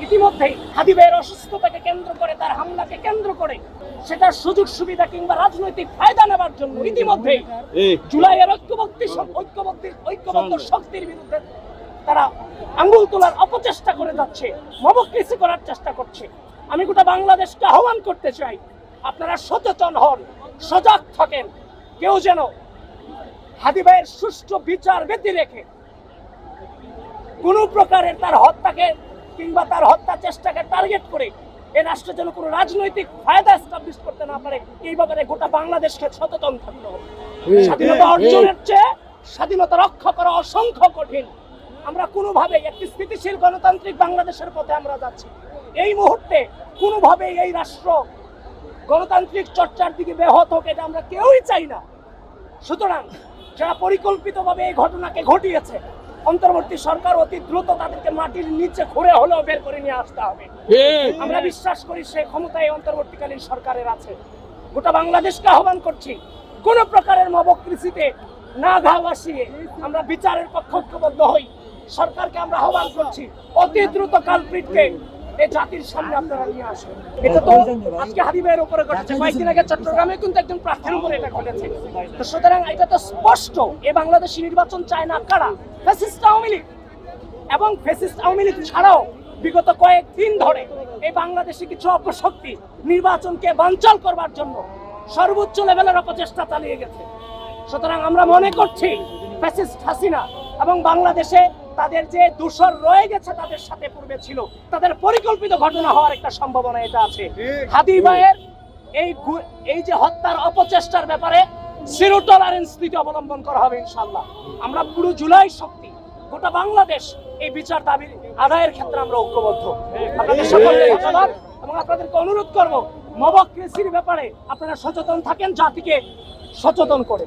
ইতিমধ্যেই হাদি ভাইয়ের অসুস্থতাকে কেন্দ্র করে, তার হামলাকে কেন্দ্র করে সেটার সুযোগ সুবিধা কিংবা রাজনৈতিক ফায়দা নেবার জন্য ইতিমধ্যেই জুলাইয়ের ঐক্যবদ্ধ শক্তির বিরুদ্ধে তারা আঙ্গুল তোলার অপচেষ্টা করে যাচ্ছে, মবক্রেসি করার চেষ্টা করছে। আমি গোটা বাংলাদেশকে আহ্বান করতে চাই, আপনারা সচেতন হন, সজাগ থাকেন। কেউ যেন হাদি ভাইয়ের সুষ্ঠু বিচার ব্যতি রেখে কোন প্রকারের তার হত্যাকে কিংবা তার হত্যা চেষ্টাকে টার্গেট করে এই রাষ্ট্রে যেন কোনো রাজনৈতিক ফায়দা এস্টাবলিশ করতে না পারে, এই ব্যাপারে গোটা বাংলাদেশকে সচেতন থাকতে হবে। স্বাধীনতা অর্জনের চেয়ে স্বাধীনতা রক্ষা করা অসংখ্য কঠিন। আমরা কোনোভাবেই একটি স্থিতিশীল গণতান্ত্রিক বাংলাদেশের পথে আমরা যাচ্ছি। এই মুহূর্তে কোনোভাবেই এই রাষ্ট্র গণতান্ত্রিক চর্চার দিকে ব্যাহত হোক, এটা আমরা কেউই চাই না। সুতরাং যারা পরিকল্পিতভাবে এই ঘটনাকে ঘটিয়েছে, অন্তর্বর্তী সরকার অতি দ্রুত তাদেরকে মাটির নিচে ঘুরে হলেও বের করে নিয়ে আসতে হবে। আমরা বিশ্বাস করি সে ক্ষমতায় অন্তর্বর্তীকালীন সরকারের আছে। গোটা বাংলাদেশকে আহ্বান করছি, কোন প্রকারের মবক্রেসিতে না ঘা ভাসিয়ে আমরা বিচারের পক্ষে ঐক্যবদ্ধ হই। সরকারকে আমরা আহ্বান করছি, অতি দ্রুত কালপ্রিটকে এই জাতির সামনে আপনারা নিয়ে আসেন। এটা তো আজকে হাদি ভাইয়ের উপরে ঘটেছে, কয়েকদিন আগে চট্টগ্রামে কিন্তু একজন প্রার্থীর উপরে এটা ঘটেছে। তো সুতরাং এটা তো স্পষ্ট, এই বাংলাদেশি নির্বাচন চায় না কারা? ফ্যাসিস্ট আওয়ামী লীগ। এবং ফ্যাসিস্ট আওয়ামী লীগ ছাড়াও বিগত কয়েকদিন ধরে এই বাংলাদেশে কিছু অপশক্তি নির্বাচনকে বানচাল করবার জন্য সর্বোচ্চ লেভেলের অপচেষ্টা চালিয়ে গেছে। সুতরাং আমরা মনে করছি ফ্যাসিস্ট হাসিনা এবং বাংলাদেশে তাদের যে দূষর রয়ে গেছে তাদের সাথে পূর্বে ছিল, তাদের পরিকল্পিত ঘটনা হওয়ার একটা সম্ভাবনা এটা আছে। হাদি ভাইয়ের এই যে হত্যার অপচেষ্টার ব্যাপারে জিরো টলারেন্স নীতি অবলম্বন করা হবে ইনশাআল্লাহ। আমরা পুরো জুলাই শক্তি, গোটা বাংলাদেশ এই বিচার দাবি আদায়ের ক্ষেত্রে আমরা ঐক্যবদ্ধ। আপনাদের সকলকে ধন্যবাদ এবং আপনাদেরকে অনুরোধ করব, মবক্রেসির ব্যাপারে আপনারা সচেতন থাকেন, জাতিকে সচেতন করে।